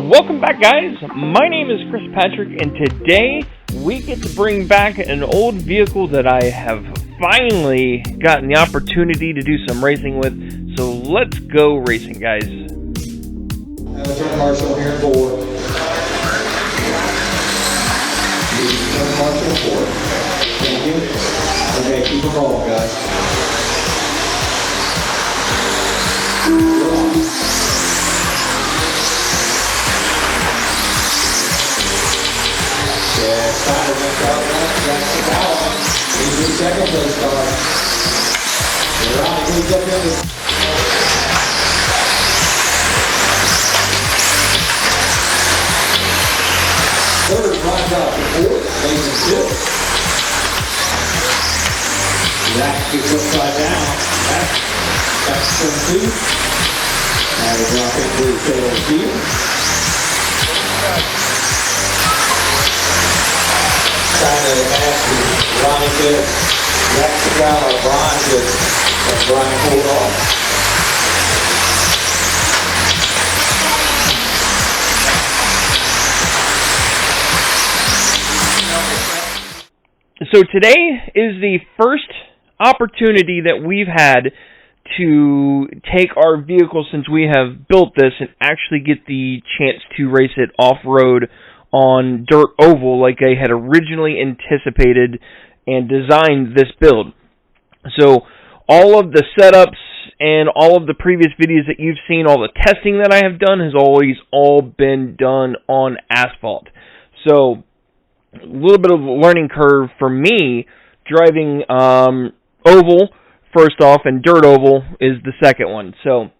Welcome back, guys. My name is Chris Patrick, and today we get to bring back an old vehicle that I have finally gotten the opportunity to do some racing with. So let's go racing, guys. Turn Marshall here forward. Turn Marshall forward. Thank you. Okay, keep it rolling, guys. Yeah, stop it, that's the power. He's in second place car. You're on, he's up in the... Third runs out to fourth, Mason fifth. Zach gets upside down. That's turn two. Now we drop into the tail field. Trying to ask Ronnie Pitt, Zach Segal or Brian to let Brian pulled off. So today is the first opportunity that we've had to take our vehicle since we have built this and actually get the chance to race it off-road on dirt oval like I had originally anticipated and designed this build. So all of the setups and all of the previous videos that you've seen, all the testing that I have done has always all been done on asphalt. So a little bit of a learning curve for me driving oval first off and dirt oval is the second one. So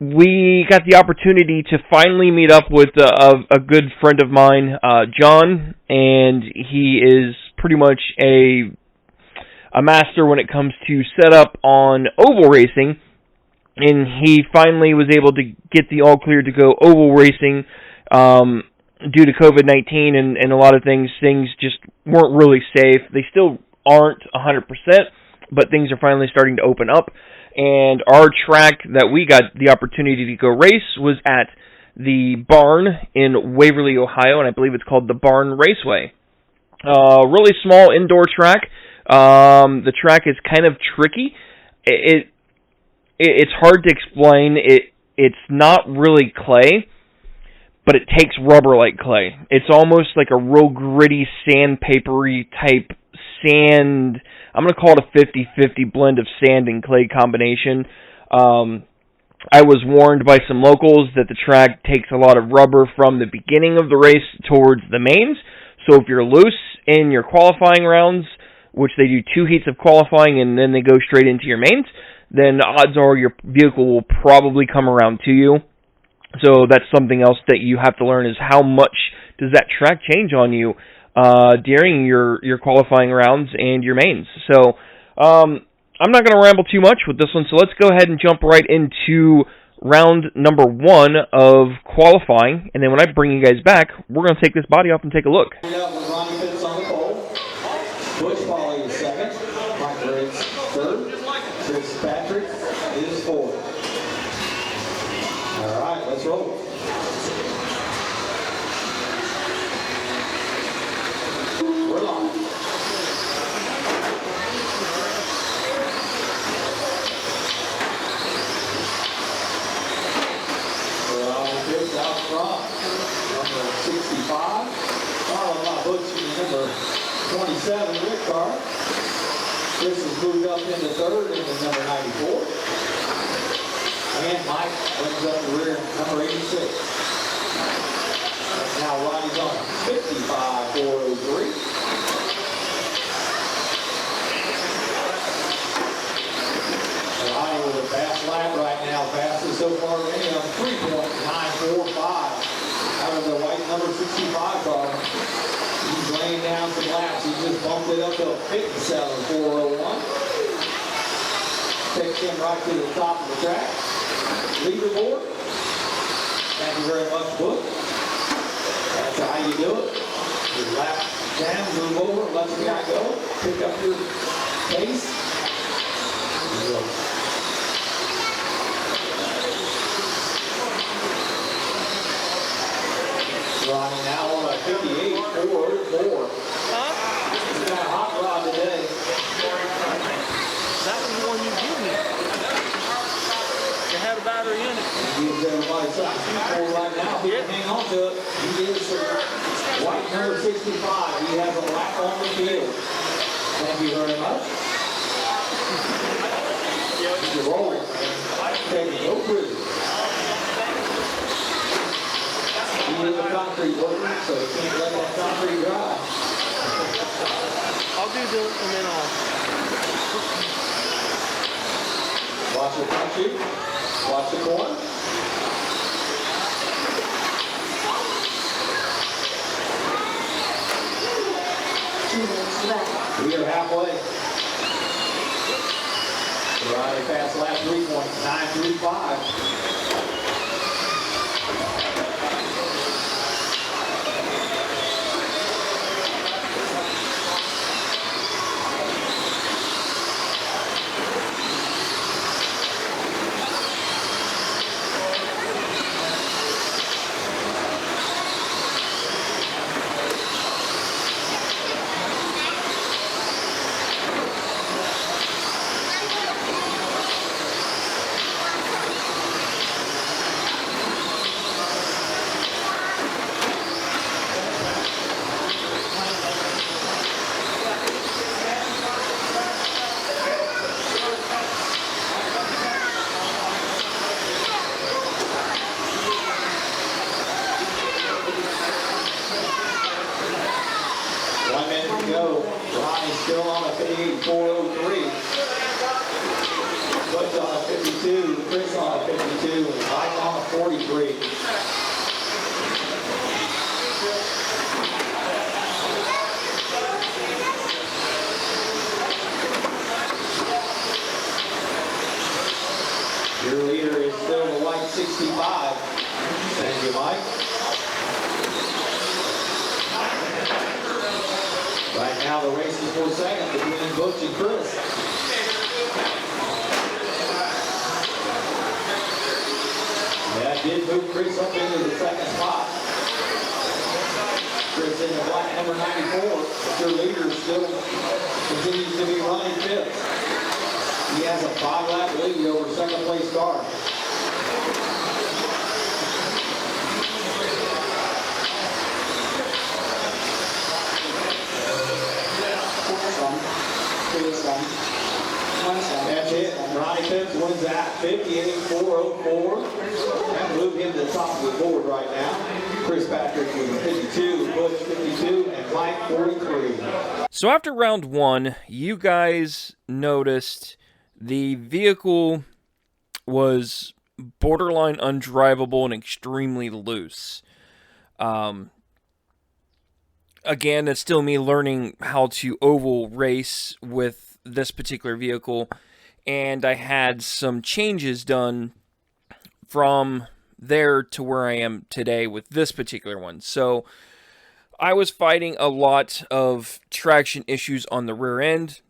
we got the opportunity to finally meet up with a good friend of mine, John, and he is pretty much a master when it comes to setup on oval racing, and he finally was able to get the all clear to go oval racing due to COVID-19 and a lot of things just weren't really safe. They still aren't 100%, but things are finally starting to open up. And our track that we got the opportunity to go race was at the Barn in Waverly, Ohio, and I believe it's called the Barn Raceway. Really small indoor track. The track is kind of tricky. It's hard to explain. It's not really clay, but it takes rubber like clay. It's almost like a real gritty, sandpapery type sand. I'm going to call it a 50-50 blend of sand and clay combination. I was warned by some locals that the track takes a lot of rubber from the beginning of the race towards the mains. So if you're loose in your qualifying rounds, which they do 2 heats of qualifying and then they go straight into your mains, then odds are your vehicle will probably come around to you. So that's something else that you have to learn is how much does that track change on you during your qualifying rounds and your mains. So I'm not going to ramble too much with this one, so let's go ahead and jump right into round number 1 of qualifying, and then when I bring you guys back, we're going to take this body off and take a look. Ronnie Pitt's on the pole. Butch Polly is second. Mike Briggs third. Chris Patrick is fourth. All right, let's roll. We're live. Ronnie Pitt out front. Number 65. Followed by Butch in number 27, Rick Carr. Chris has moved up into third into number 94. And Mike brings up the rear, number 86. Now Ronnie's on 55.403. Ronnie with a fast lap right now, fastest so far of any of them, 3.945 out of the white number 65 car. He's laying down some laps. He just bumped it up to 57.401. Takes him right to the top of the track. Leaderboard. Thank you very much, Book. That's how you do it. You lap down, move over, let the guy go. Pick up your pace. battery in it. He gives everybody something to shoot for right now. He can hang on to it. He is white number 65. He has a lap on the field. Thank you very much. He's a roller, man. Taking no prisoners. He is a concrete worker, so he can't let that concrete dry. I'll do the, and then I'll... Watch the front shoot. Watch the corner. We are halfway. Riley past lap 3.935. Still on a 58.403. Butch on a 52, Chris on a 52, and Mike on a 43. Your leader is still the white 65. Thank you, Mike. Right now, the race is for second between Butch and Chris. That did move Chris up into the second spot. Chris in the black number 94, but your leader still continues to be running fifth. He has a 5-lap lead over second place car. That's it. Ronnie Phipps wins that 58.404. That moved him to the top of the board right now. Chris Patrick with a 52, Butch 52, and Mike 43. So after round one, you guys noticed the vehicle was borderline undrivable and extremely loose. Again, it's still me learning how to oval race with this particular vehicle, and I had some changes done from there to where I am today with this particular one. So I was fighting a lot of traction issues on the rear end,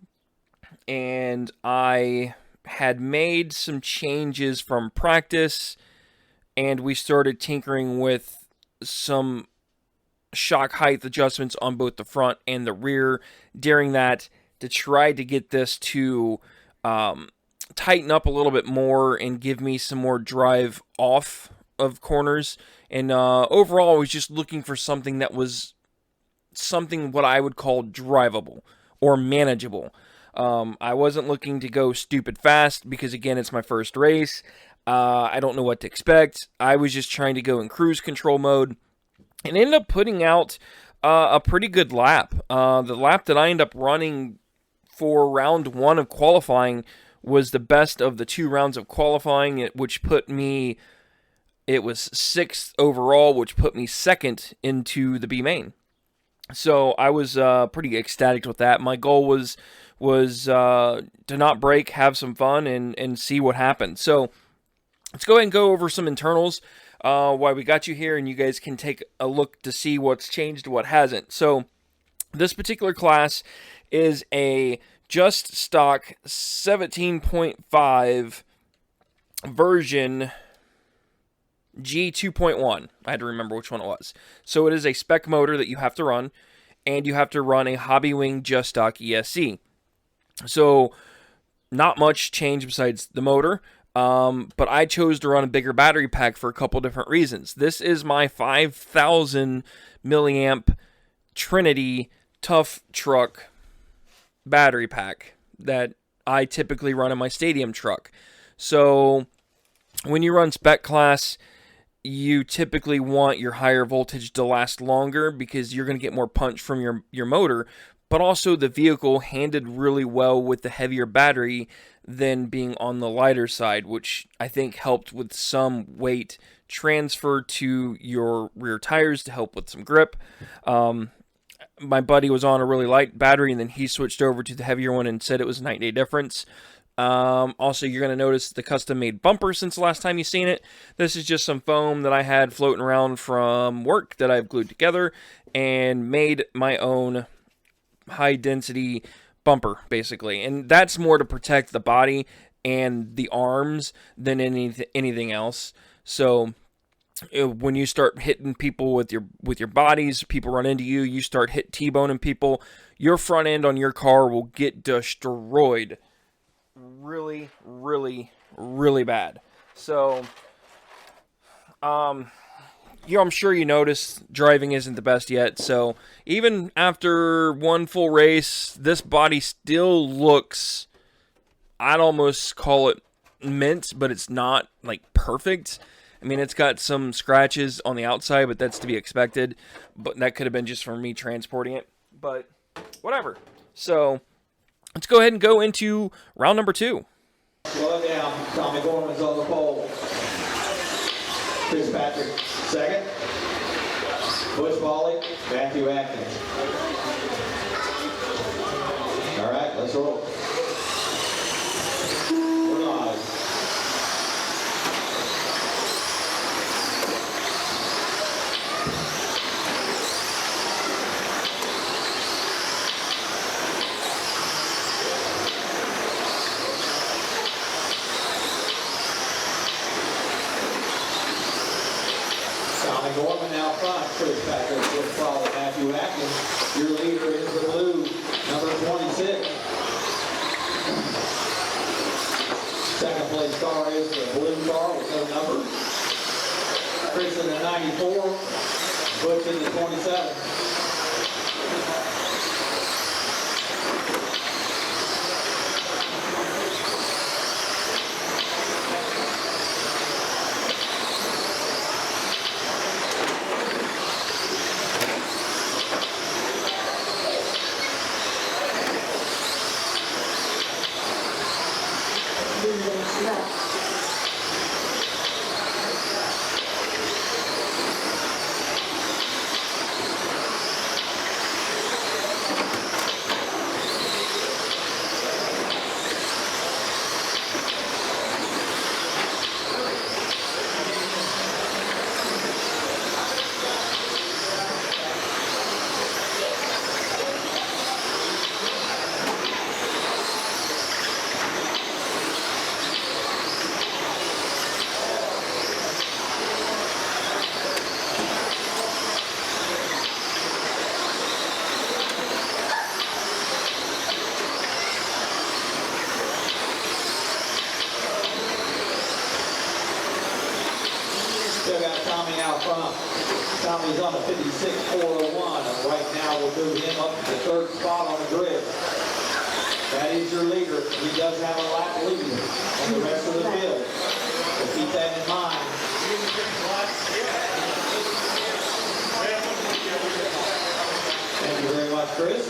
and I had made some changes from practice, and we started tinkering with some shock height adjustments on both the front and the rear during that to try to get this to tighten up a little bit more and give me some more drive off of corners. And overall, I was just looking for something that was something what I would call drivable or manageable. I wasn't looking to go stupid fast because, again, it's my first race. I don't know what to expect. I was just trying to go in cruise control mode and ended up putting out a pretty good lap. The lap that I ended up running for round one of qualifying was the best of the 2 rounds of qualifying, which put me, it was 6th overall, which put me 2nd into the B main. So I was pretty ecstatic with that. My goal was to not break, have some fun, and see what happened. So let's go ahead and go over some internals while we got you here, and you guys can take a look to see what's changed, what hasn't. So this particular class is a just stock 17.5 version G2.1. I had to remember which one it was. So it is a spec motor that you have to run, and you have to run a Hobbywing just stock ESC. So not much change besides the motor. But I chose to run a bigger battery pack for a couple different reasons. This is my 5,000 milliamp Trinity Tough Truck battery pack that I typically run in my stadium truck. So when you run spec class, you typically want your higher voltage to last longer because you're going to get more punch from your motor, but also the vehicle handled really well with the heavier battery than being on the lighter side, which I think helped with some weight transfer to your rear tires to help with some grip. My buddy was on a really light battery, and then he switched over to the heavier one and said it was a night and day difference. Also, you're going to notice the custom-made bumper since the last time you've seen it. This is just some foam that I had floating around from work that I've glued together and made my own high-density bumper, basically. And that's more to protect the body and the arms than anything else. So when you start hitting people with your bodies, people run into you, you start T-boning people, your front end on your car will get destroyed really, really, really bad. So, I'm sure you noticed driving isn't the best yet. So even after one full race, this body still looks, I'd almost call it mint, but it's not like perfect. I mean, it's got some scratches on the outside, but that's to be expected. But that could have been just from me transporting it. But whatever. So let's go ahead and go into round number 2. Slow it down. Tommy Gorman's on the pole. Chris Patrick second. Bush Volley, Matthew Atkins. All right, let's roll. We're live. Tommy Gorman out front, Chris Patrick with follow Matthew Atkins. Your leader is the blue, number 26. Second place car is the blue car with no number. Chris in the 94, Butch in the 27. Still got Tommy out front. Tommy's on a 56.401, and right now we'll move him up to the third spot on the grid. That is your leader. He does have a lap lead on the rest of the field. So keep that in mind. Thank you very much, Chris.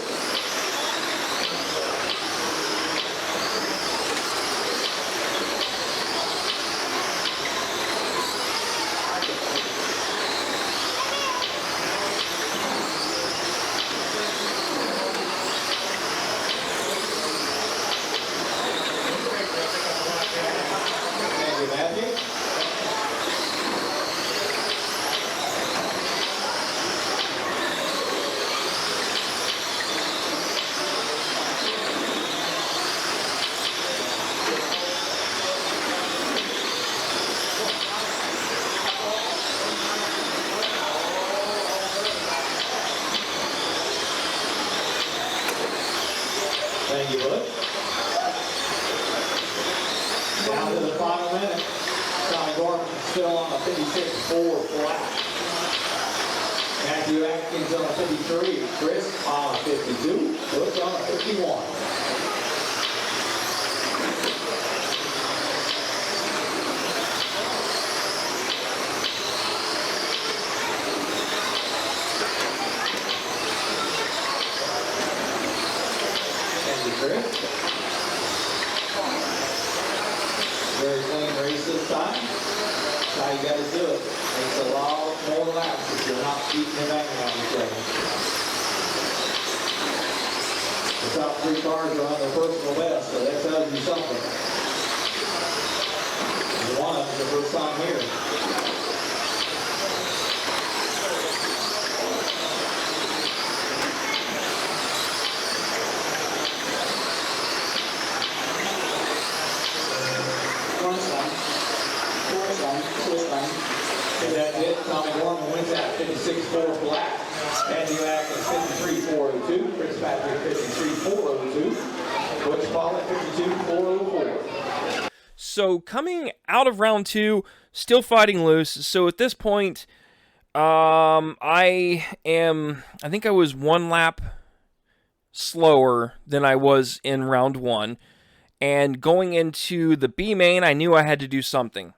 a minute. Tommy Gorman still on a 56-4 flat. Matthew Atkins on a 53. Chris on a 52. Butch on a 51. Thank you, Chris. Very clean race this time. That's how you got to do it. Makes a lot more laps if you're not keeping the back on the train. The top three cars are on their personal best, so that tells you something. And one of them is the first time here. And that's it. Tommy Gorman wins that 56-4 black. Matthew Atkins 53-402. Chris Patrick 53-402. Butch Pollock 52-404. So coming out of round 2, still fighting loose. So at this point, I think I was 1 lap slower than I was in round 1. And going into the B main, I knew I had to do something.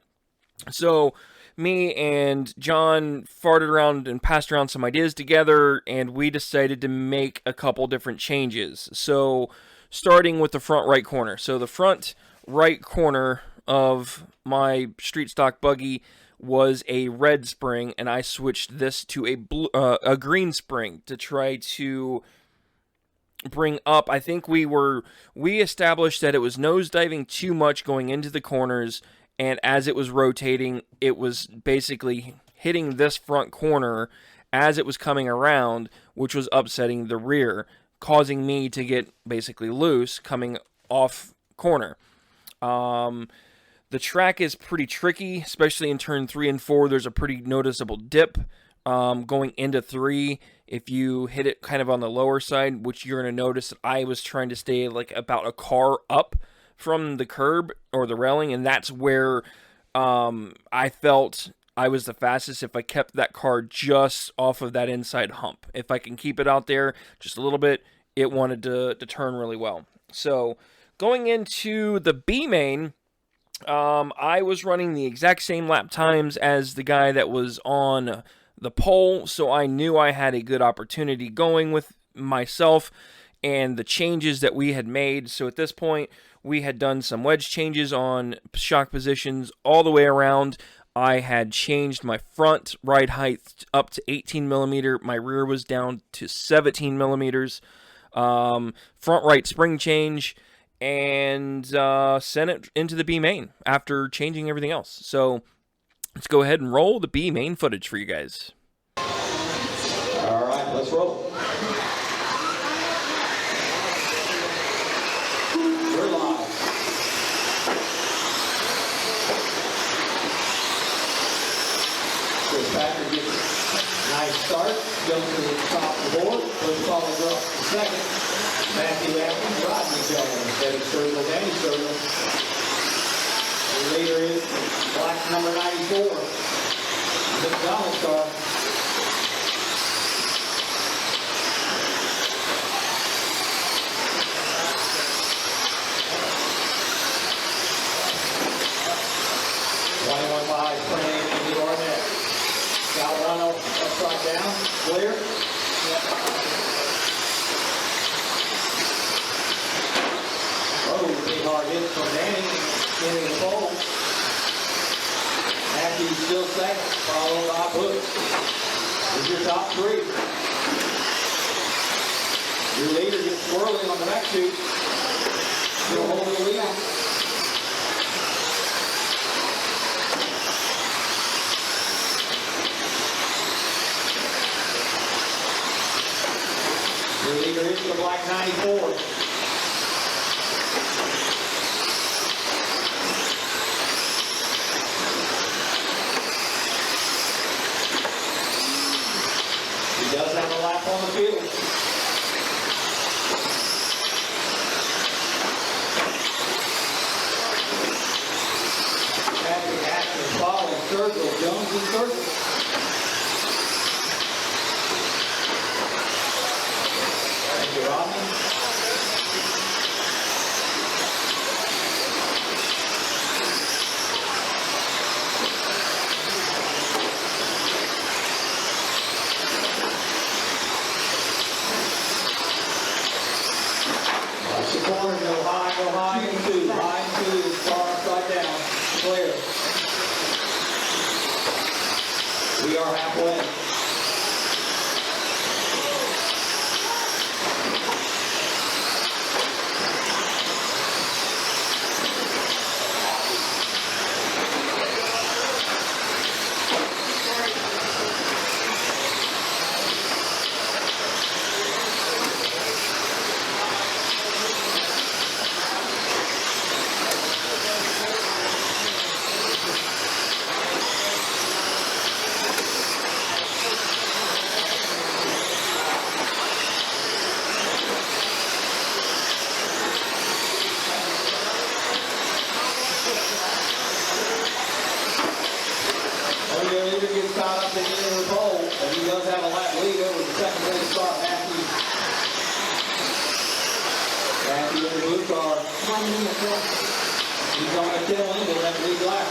So me and John farted around and passed around some ideas together, and we decided to make a couple different changes. So starting with the front right corner. So the front right corner of my street stock buggy was a red spring, and I switched this to a green spring to try to bring up. I think we established that it was nosediving too much going into the corners, and as it was rotating, it was basically hitting this front corner as it was coming around, which was upsetting the rear, causing me to get basically loose coming off corner. The track is pretty tricky, especially in turn 3 and 4. There's a pretty noticeable dip going into 3. If you hit it kind of on the lower side, which you're going to notice that I was trying to stay like about a car up from the curb or the railing, and that's where I felt I was the fastest if I kept that car just off of that inside hump. If I can keep it out there just a little bit, it wanted to turn really well. So going into the B main, I was running the exact same lap times as the guy that was on the pole, so I knew I had a good opportunity going with myself and the changes that we had made. So at this point, we had done some wedge changes on shock positions all the way around. I had changed my front ride height up to 18 millimeter. My rear was down to 17 millimeters. Front right spring change, and sent it into the B main after changing everything else. So let's go ahead and roll the B main footage for you guys. All right, let's roll. We're live. Chris Patrick gets a nice start, goes to the top of the board, Butch follows up to second. Matthew Atkins, Rodney Jones, Eddie Sturgill, Danny Sturgill. The leader is black number 94, Nick Donald's car. Upside down, clear. Oh, big hard hit from Danny into the pole. Matthew still second, followed by Butch. Here's your top 3. Your leader gets swirling on the back chute. Still holding the lead. Your leader is the black 94. He does have a lap on the field. circle, Jones in circle. Thank you, Rodney. Watch the corner, go high and two, far upside down, clear. We are halfway. Gets caught up in the end of the pole, but he does have a lap lead over the second place start, Matthew. Matthew in the blue car. 1 minute left. He's on the tail end of that lead lap.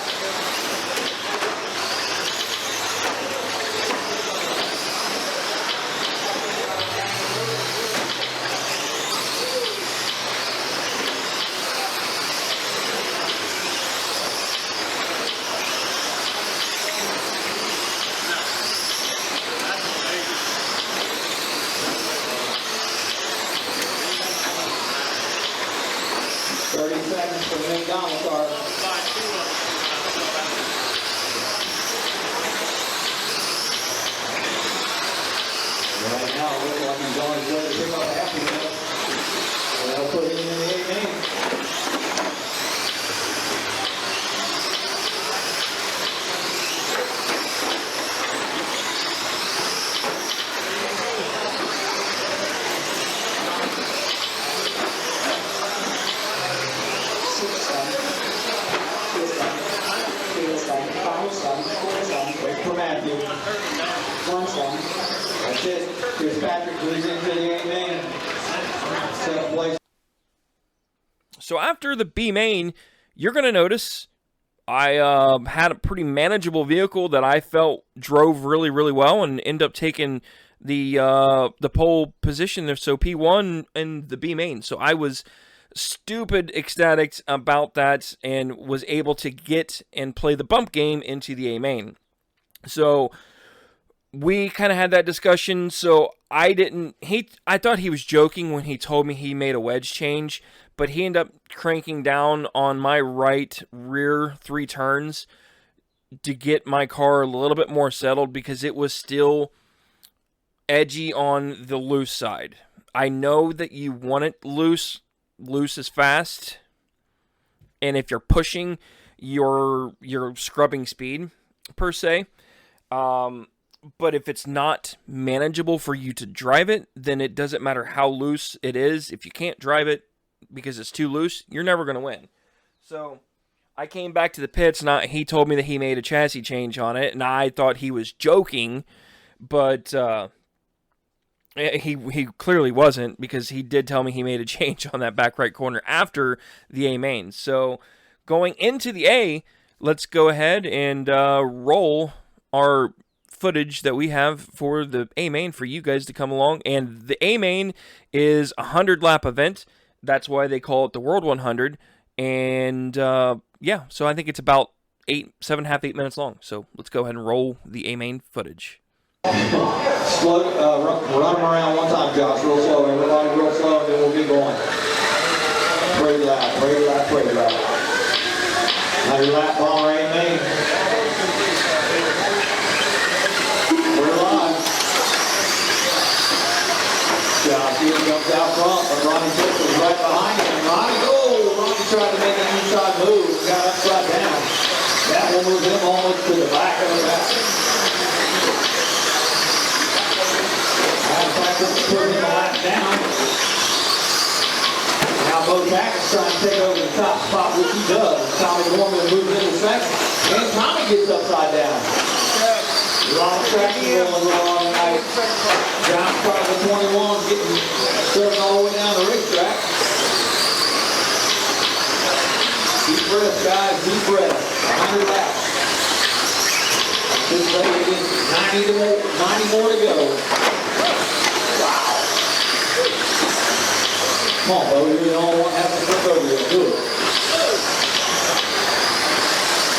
Seconds for the McDonald car. Right now, it looks like he's on his way to pick up half of it. And they'll put him in the 8 main. Wait for Matthew. That's it. Here's Patrick moves into the A main. Set up place. So after the B main, you're going to notice I had a pretty manageable vehicle that I felt drove really, really well and ended up taking the pole position. So P1 in the B main. So I was stupid ecstatic about that and was able to get and play the bump game into the A main. So we kind of had that discussion. So I thought he was joking when he told me he made a wedge change, but he ended up cranking down on my right rear 3 turns to get my car a little bit more settled because it was still edgy on the loose side. I know that you want it loose. Loose is fast, and if you're pushing, you're scrubbing speed per se. But if it's not manageable for you to drive it, then it doesn't matter how loose it is. If you can't drive it because it's too loose, you're never going to win. So I came back to the pits, and he told me that he made a chassis change on it, and I thought he was joking, but he clearly wasn't, because he did tell me he made a change on that back right corner after the A main. So going into the A, let's go ahead and roll our footage that we have for the A main for you guys to come along. And the A main is a 100-lap event. That's why they call it the World 100. And yeah, so I think it's about 7.5, 8 minutes long. So let's go ahead and roll the A main footage. Slow, run them around one time, Josh, real slow. Everybody real slow, and then we'll get going. Pretty loud, pretty loud, pretty loud. Now your lap bomber ain't me. We're live. Josh here comes out front, but Ronnie Tips was right behind him. Ronnie tried to make an inside move, got upside down. That one moved him almost to the back of the back. Put him lap down. Now Bo Jackson's trying to take over the top spot, which he does. Tommy Norman moves into second. And Tommy gets upside down. A lot of traction going on tonight. John starting with 21, getting served all the way down the racetrack. Deep breath, guys, deep breath. 100 laps. This lady gets 90 more to go. Wow. Come on, Bo, you're the only one having to flip over here. Do it.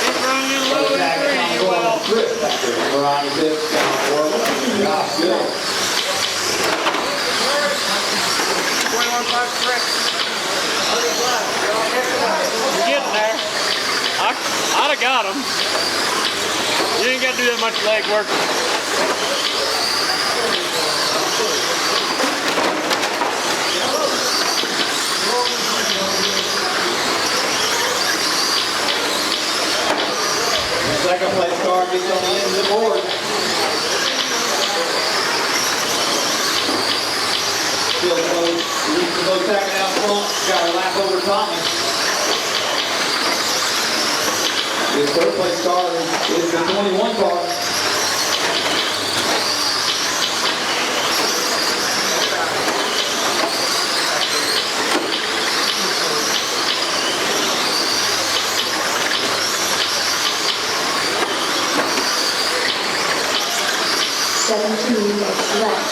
He's running a little bit pretty well. Ronnie Tips down for him. Gosh, good. 21.5 correct. You're getting there. I'd have got him. You ain't got to do that much leg work. The second place car gets on the end of the board. Still close. Low tacking out front. Got a lap over Tommy. His third place car is the 21 car. Left.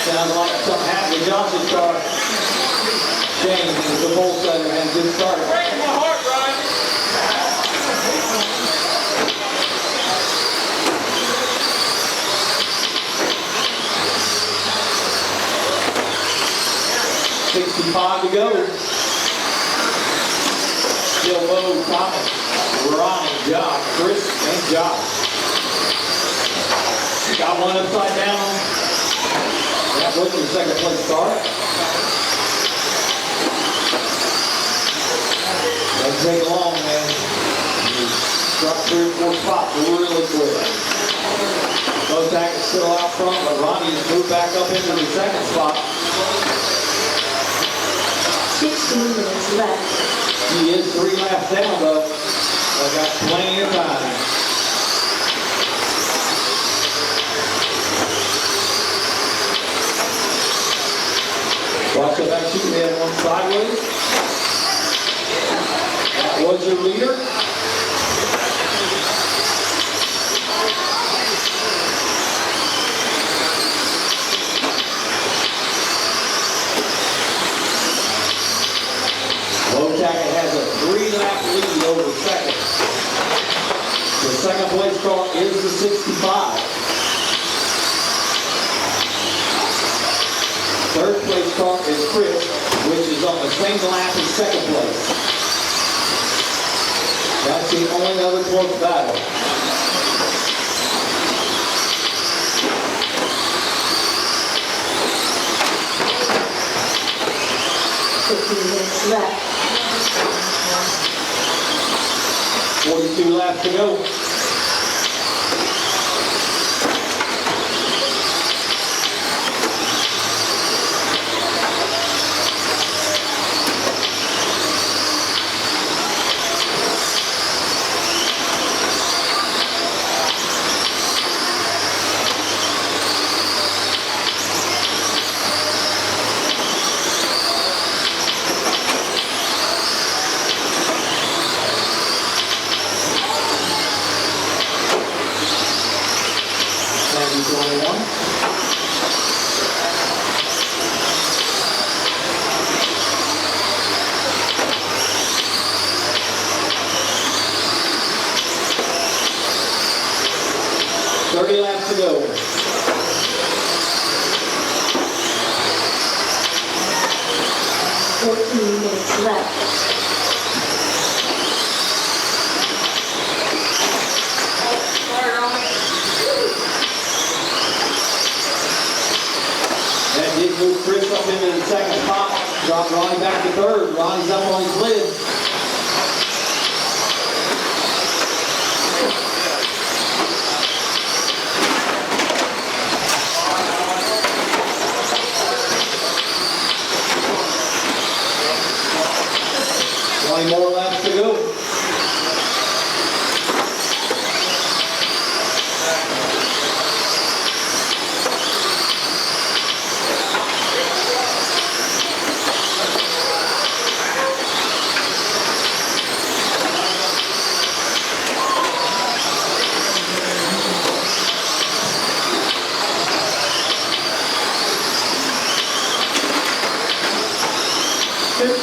Sounds like something happened to Johnson's car. James, the pole setter, had a good start. Breaking my heart, Ryan. $65 to go. Still Bo, Thomas, Ronnie, Josh, Chris, and Josh. Got one upside down. That was the second place start. Doesn't take long, man. You drop 3 or 4 spots really quick. Both tactics still out front, but Ronnie has moved back up into the second spot. 16 minutes left. He is 3 laps down, though. I've got plenty of time. Watch the back shoot, they had one sideways. That was your leader. Low Tackett has a 3-lap lead over second. The second place car is the 65. Third place car is Chris, which is on the same lap as second place. That's the only other close battle. Minutes left. 42 laps to go. To go. 14 minutes left. That did move Chris up into the second spot. Drop Ronnie back to third. Ronnie's up on his lid. 20 more laps to go.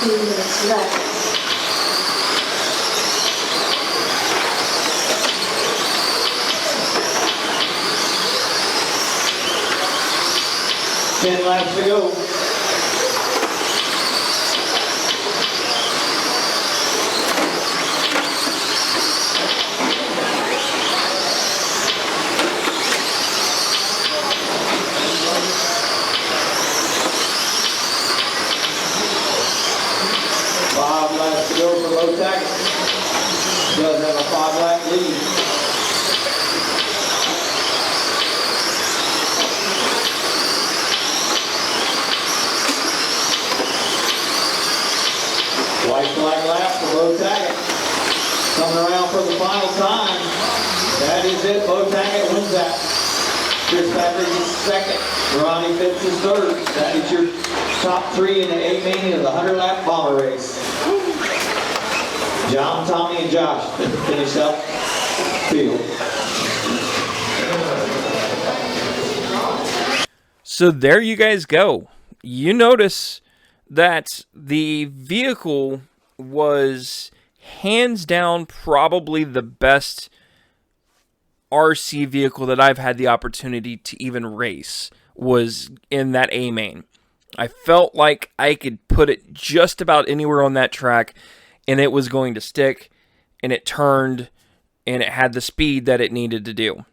Minutes left. 10 laps to go. Does have a 5-lap lead. White flag lap for Bo Taggart. Coming around for the final time. That is it. Bo Taggart wins that. Chris Patrick is second. Ronnie Phipps is third. That is your top three in the A-Main of the 100-lap bomber race. John, Tommy, and Josh finish up field. So there you guys go. You notice that the vehicle was hands down probably the best RC vehicle that I've had the opportunity to even race was in that A-Main. I felt like I could put it just about anywhere on that track and it was going to stick, and it turned, and it had the speed that it needed to do.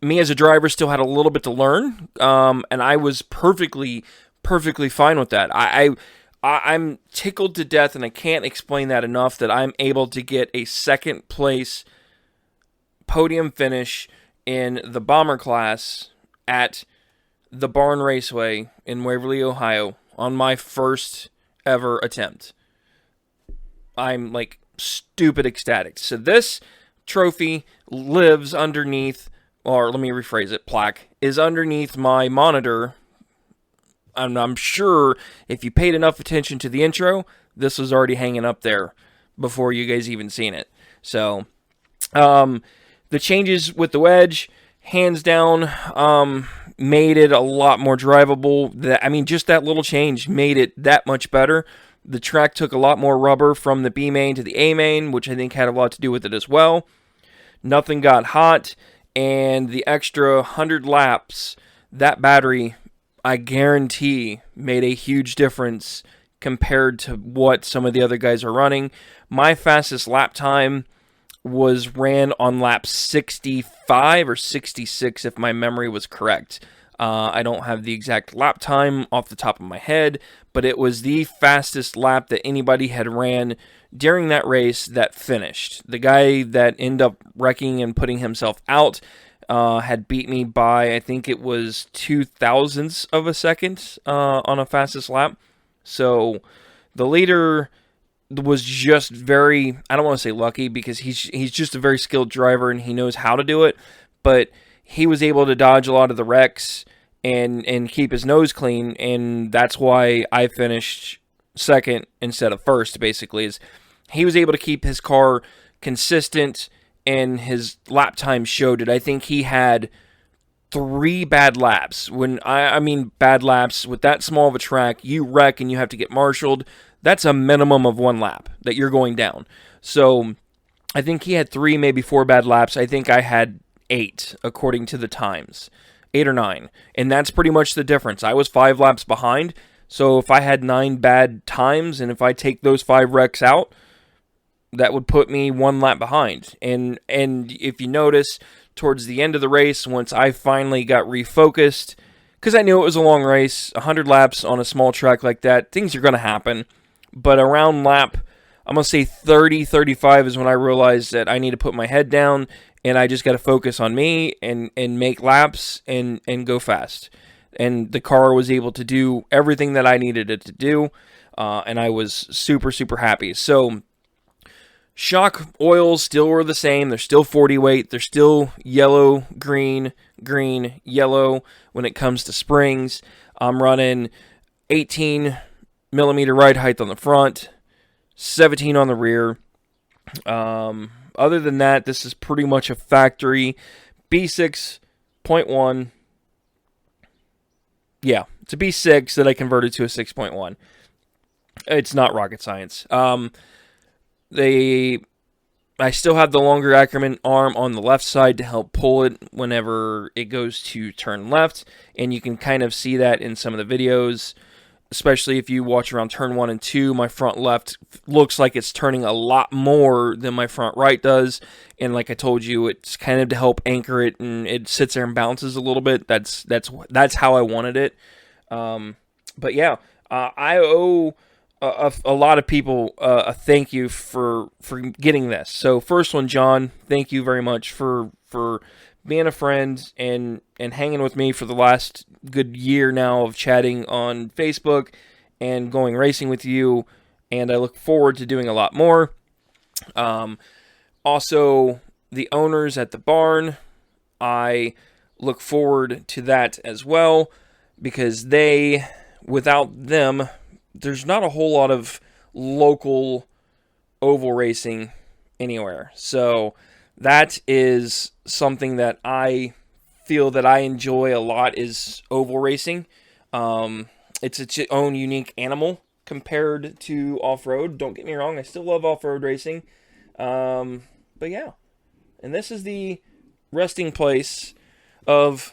Me as a driver still had a little bit to learn, and I was perfectly fine with that. I'm tickled to death, and I can't explain that enough, that I'm able to get a second place podium finish in the bomber class at the Barn Raceway in Waverly, Ohio, on my first ever attempt. I'm like stupid ecstatic. So this trophy lives underneath, or let me rephrase it, plaque, is underneath my monitor. And I'm sure if you paid enough attention to the intro, this was already hanging up there before you guys even seen it. So, the changes with the wedge, hands down, made it a lot more drivable. Just that little change made it that much better. The track took a lot more rubber from the B main to the A main, which I think had a lot to do with it as well. Nothing got hot, and the extra 100 laps, that battery, I guarantee, made a huge difference compared to what some of the other guys are running. My fastest lap time was ran on lap 65 or 66, if my memory was correct. I don't have the exact lap time off the top of my head, but it was the fastest lap that anybody had ran during that race that finished. The guy that ended up wrecking and putting himself out had beat me by, I think it was 0.02 of a second on a fastest lap. So the leader was just very, I don't want to say lucky, because he's just a very skilled driver and he knows how to do it, but he was able to dodge a lot of the wrecks and keep his nose clean, and that's why I finished second instead of first, basically, is he was able to keep his car consistent, and his lap time showed it. I think he had 3 bad laps. When I mean bad laps, with that small of a track, you wreck and you have to get marshaled, that's a minimum of 1 lap that you're going down. So I think he had 3, maybe 4 bad laps. I think I had 8, according to the times. 8 or 9. And that's pretty much the difference. I was 5 laps behind. So if I had 9 bad times, and if I take those 5 wrecks out, that would put me 1 lap behind. And if you notice, towards the end of the race, once I finally got refocused, because I knew it was a long race, 100 laps on a small track like that, things are going to happen. But around lap, I'm going to say 30, 35 is when I realized that I need to put my head down, and I just got to focus on me and make laps and go fast. And the car was able to do everything that I needed it to do. and I was super, super happy. So shock oils still are the same. They're still 40 weight. They're still yellow, green, green, yellow when it comes to springs. I'm running 18 millimeter ride height on the front, 17 on the rear. Other than that, this is pretty much a factory B6.1. Yeah, it's a B6 that I converted to a 6.1. It's not rocket science. I still have the longer Ackerman arm on the left side to help pull it whenever it goes to turn left, and you can kind of see that in some of the videos, especially if you watch around turn 1 and 2. My front left looks like it's turning a lot more than my front right does, and like I told you, it's kind of to help anchor it, and it sits there and bounces a little bit. That's how I wanted it. But yeah, I owe a lot of people a thank you for getting this. So first one, John, thank you very much for being a friend and hanging with me for the last good year now of chatting on Facebook and going racing with you, and I look forward to doing a lot more. Also, the owners at the barn, I look forward to that as well, because without them, there's not a whole lot of local oval racing anywhere. So that is something that I feel that I enjoy a lot, is oval racing. It's its own unique animal compared to off-road. Don't get me wrong, I still love off-road racing. But yeah, and this is the resting place of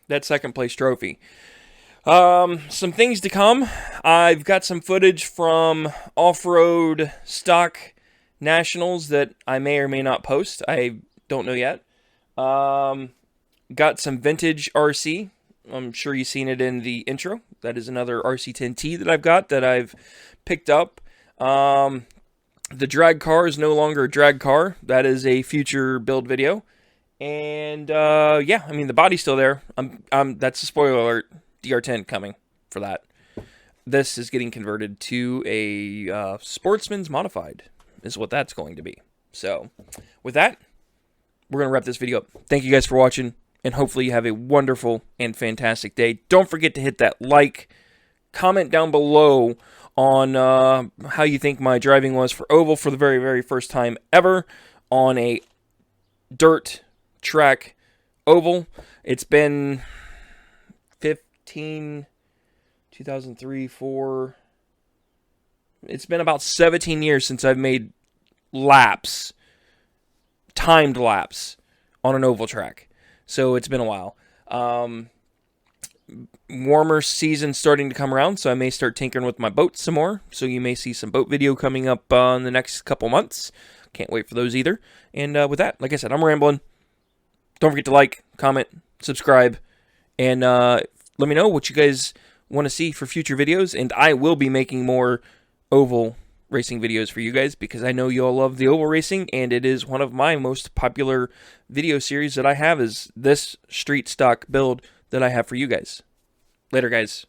that second place trophy. Some things to come. I've got some footage from off-road stock nationals that I may or may not post. I don't know yet. Got some vintage RC. I'm sure you've seen it in the intro. That is another RC10T that I've got that I've picked up. The drag car is no longer a drag car. That is a future build video. And yeah, I mean, the body's still there. That's a spoiler alert. DR10 coming for that. This is getting converted to a Sportsman's Modified, is what that's going to be. So, with that, we're going to wrap this video up. Thank you guys for watching, and hopefully you have a wonderful and fantastic day. Don't forget to hit that like, comment down below on how you think my driving was for oval for the very, very first time ever on a dirt track oval. It's been 2003, 4. It's been about 17 years since I've made laps, timed laps on an oval track. So it's been a while. Warmer season starting to come around, so I may start tinkering with my boat some more. So you may see some boat video coming up in the next couple months. Can't wait for those either. And with that, like I said, I'm rambling. Don't forget to like, comment, subscribe, and let me know what you guys want to see for future videos. And I will be making more oval racing videos for you guys, because I know you all love the oval racing, and it is one of my most popular video series that I have, is this street stock build that I have for you guys. Later, guys.